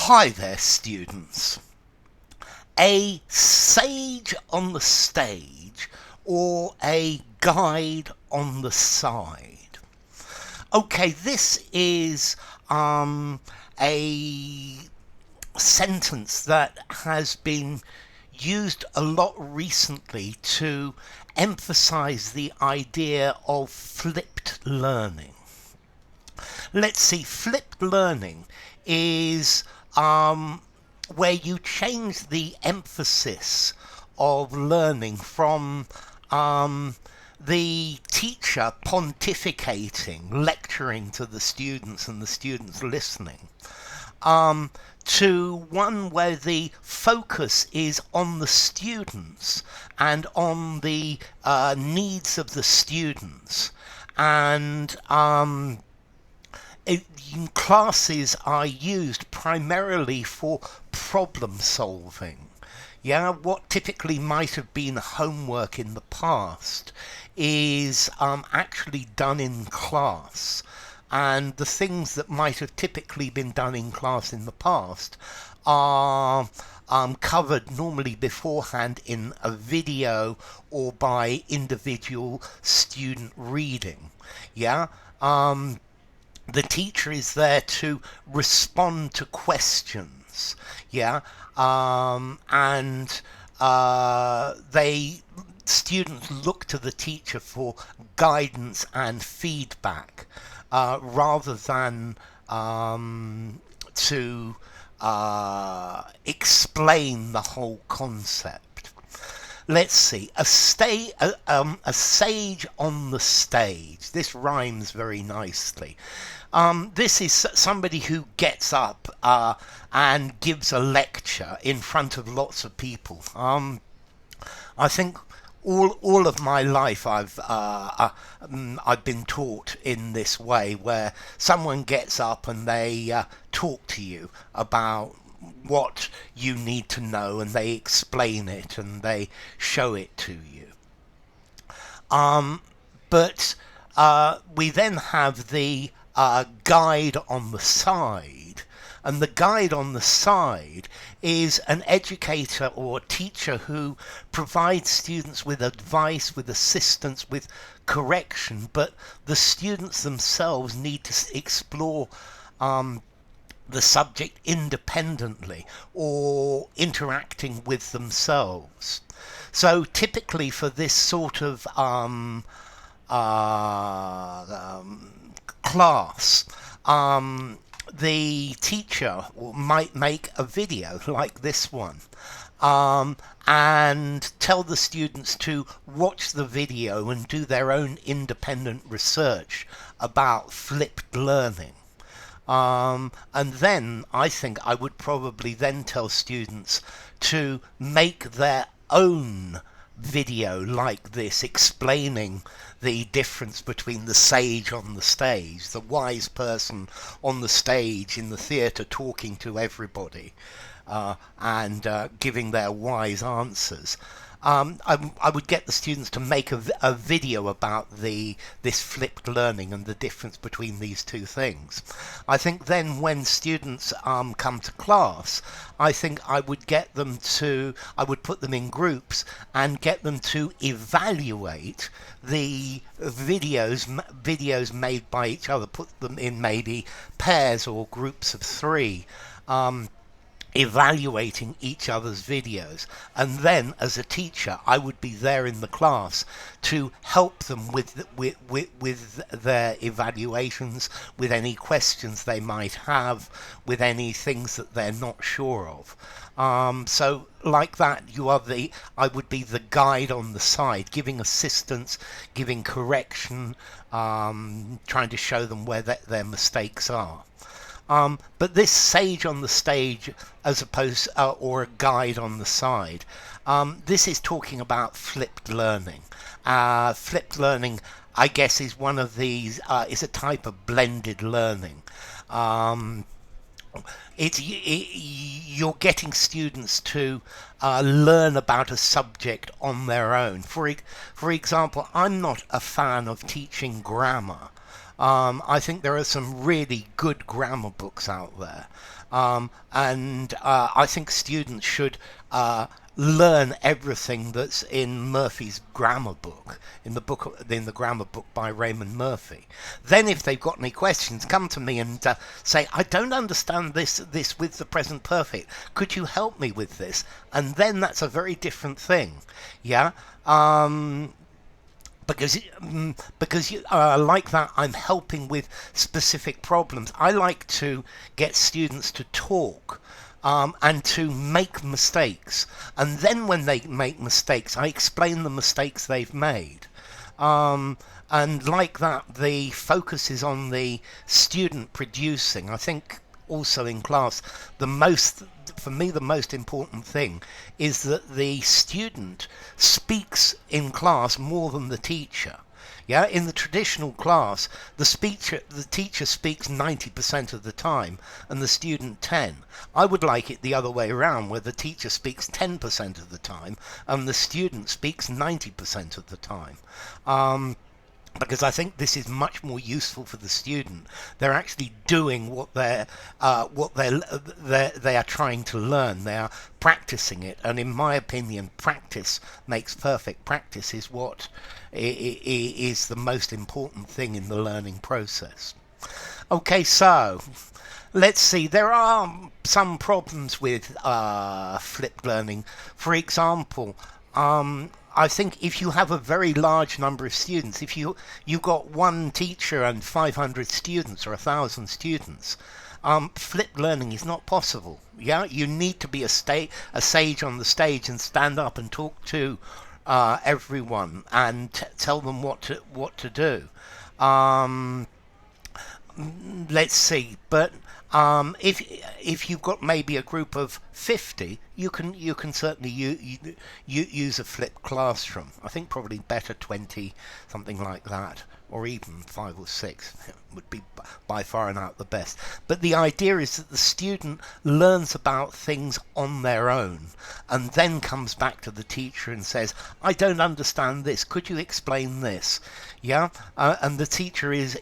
Hi there, students. A sage on the stage or a guide on the side? Okay, this is a sentence that has been used a lot recently to emphasize the idea of flipped learning. Let's see, flipped learning is where you change the emphasis of learning from the teacher pontificating, lecturing to the students and the students listening, to one where the focus is on the students and on the needs of the students. And classes are used primarily for problem solving. Yeah, what typically might have been homework in the past is actually done in class. And the things that might have typically been done in class in the past are covered normally beforehand in a video or by individual student reading. Yeah. The teacher is there to respond to questions, yeah, and students look to the teacher for guidance and feedback, rather than to explain the whole concept. Let's see, a sage on the stage. This rhymes very nicely. This is somebody who gets up and gives a lecture in front of lots of people. I think all of my life I've been taught in this way, where someone gets up and they talk to you about what you need to know, and they explain it and they show it to you. But we then have the guide on the side, and the guide on the side is an educator or teacher who provides students with advice, with assistance, with correction, but the students themselves need to explore the subject independently or interacting with themselves. So typically for this sort of class, the teacher might make a video like this one, and tell the students to watch the video and do their own independent research about flipped learning. And then I think I would probably then tell students to make their own video like this, explaining the difference between the sage on the stage, the wise person on the stage in the theatre talking to everybody, and giving their wise answers. I would get the students to make a video about this flipped learning and the difference between these two things. I think then when students come to class, I think I would put them in groups and get them to evaluate the videos made by each other, put them in maybe pairs or groups of three, evaluating each other's videos. And then as a teacher I would be there in the class to help them with their evaluations, with any questions they might have, with any things that they're not sure of. So like that, I would be the guide on the side, giving assistance, giving correction, trying to show them where their mistakes are. But this sage on the stage, as opposed or a guide on the side, this is talking about flipped learning. Flipped learning, I guess, is one of these. Is a type of blended learning. You're getting students to learn about a subject on their own. For example, I'm not a fan of teaching grammar. I think there are some really good grammar books out there. And I think students should learn everything that's in Murphy's grammar book, in the grammar book by Raymond Murphy. Then, if they've got any questions, come to me and say, "I don't understand this with the present perfect. Could you help me with this?" And then that's a very different thing. Yeah. Because like that, I'm helping with specific problems. I like to get students to talk and to make mistakes, and then when they make mistakes, I explain the mistakes they've made. And like that, the focus is on the student producing. I think also in class, for me, the most important thing is that the student speaks in class more than the teacher. Yeah, in the traditional class, the teacher speaks 90% of the time and the student 10. I would like it the other way around, where the teacher speaks 10% of the time and the student speaks 90% of the time. Because I think this is much more useful for the student. They're actually doing what they are trying to learn. They are practicing it, and in my opinion, practice makes perfect. Practice is what is the most important thing in the learning process. Okay, so let's see. There are some problems with flipped learning. For example, I think if you have a very large number of students, if you've got one teacher and 500 students or 1,000 students, flipped learning is not possible. Yeah, you need to be a sage on the stage and stand up and talk to everyone and tell them what to do. Let's see, but if you've got maybe a group of 50, you can certainly use a flipped classroom. I think probably better 20, something like that, or even 5 or 6 would be by far and out the best. But the idea is that the student learns about things on their own and then comes back to the teacher and says, "I don't understand this. Could you explain this?" Yeah, and the teacher is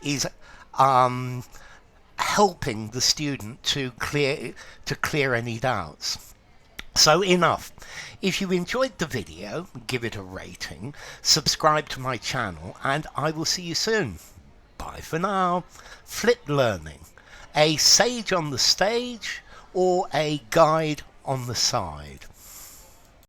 helping the student to clear any doubts. So enough. If you enjoyed the video, give it a rating, subscribe to my channel, and I will see you soon. Bye for now. Flipped learning. A sage on the stage or a guide on the side?